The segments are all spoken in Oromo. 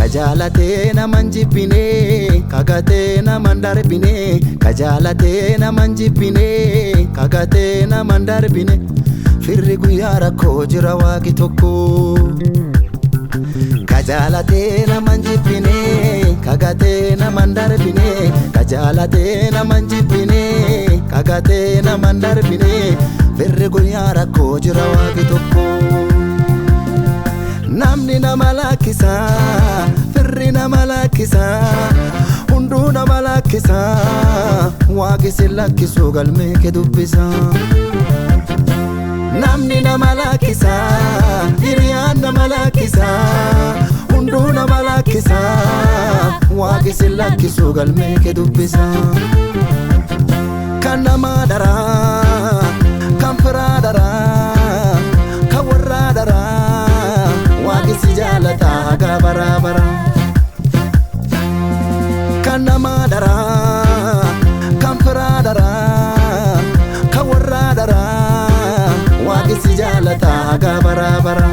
kajalate na manjipine kagate na mandarbine kajalate na manjipine kagate na mandarbine firri guyara ko jira waqi tokko kajalate na manjipine kagate na mandarbine kajalate na manjipine kagate na mandarbine firri guyara ko jira waqi tokko namni na malakisa firri na malakisa hundu na malakisa waqi silakisu galme ke dubbisa namni na malakisa hiriyan na malakisa hundu na malakisa waqi silakisu galme ke dubbisa kan nama dara kan fira dara kan warra dara waqi si jalata haga barabara kan nama dara kan fira dara kan warra dara waqi si jalata haga barabara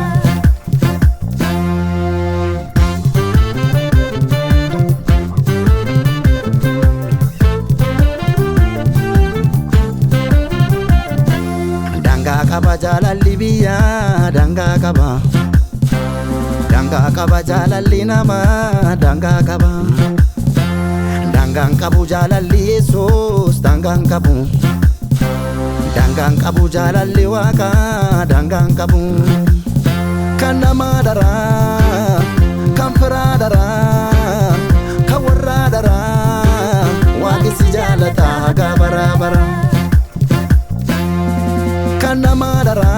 danga kaba jalalli biya danga kaba jalalli nama danga kaba dangan kabu jalalli yesus dangan kabu jalalli waqa dangan kabu kan nama dara kan fira dara kan warra dara waqi si jalata haga barabara kan nama dara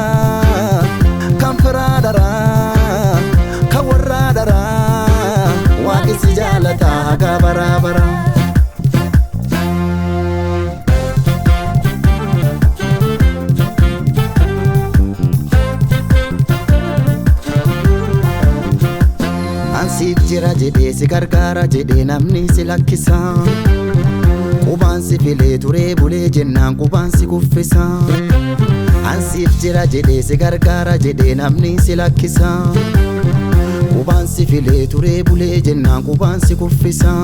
kan fira dara kan warra dara waqi si jalata haga barabara ansif jira jedhe si gargaara jedhe namni si lakkisa qubaan si filee ture bulee jennaan qubaan si kuffisa ansif jira jedhe si gargaara jedhe namni si lakkisa qubaan si filee ture bulee jennaan qubaan si kuffisa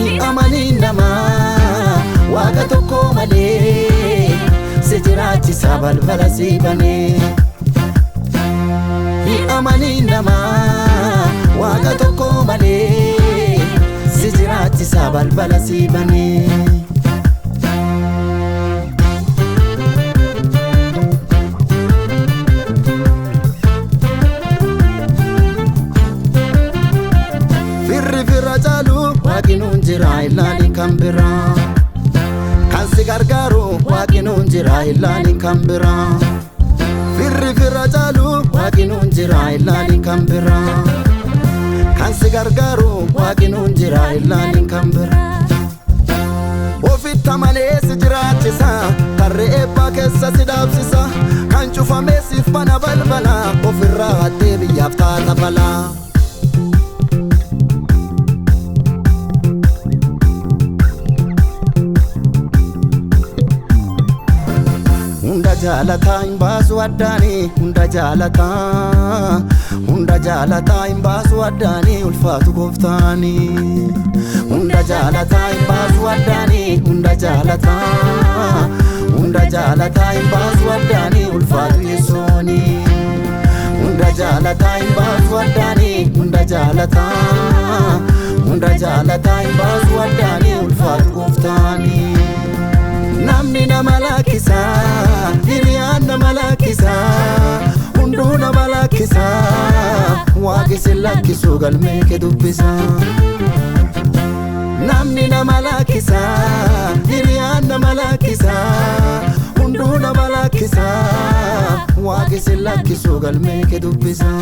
hin amanin nama waaqa tokko malee si jiraachisa balbala si banee hin amanin nama waaqa tokko malee si jiraachisa balbala si banee firri fira caalu waaqi nuun jira illaani kan biraa kan si gargaaru waaqi nuun jira illaani kan biraa firri fira caalu waaqi nuun jira illaani kan biraa kan si gargaaru waaqi nuun jira illaani kan biraa ofitta malee si jiraachisa karree eebbaa keessa si dhaabsisa kan cufamee siif bana balbala ofirraa hattee biyyaaf taata falaa hunda jalata hin baasu addaani hunda jalata hin baasu addaani ulfaatu gooftaani hunda jalata hin baasu addaani hunda jalata hin baasu addaani ulfaatu yesooni hunda jalata hin baasu addaani hunda jalata hin baasu addaani ulfaatu gooftaani namni na malakisa hiriyan na malakisa hundu na malakisa waqi si lakkisu galme ke dubbisa namni na malakisa hiriyan na malakisa hundu na malakisa waqi si lakkisu galme ke dubbisa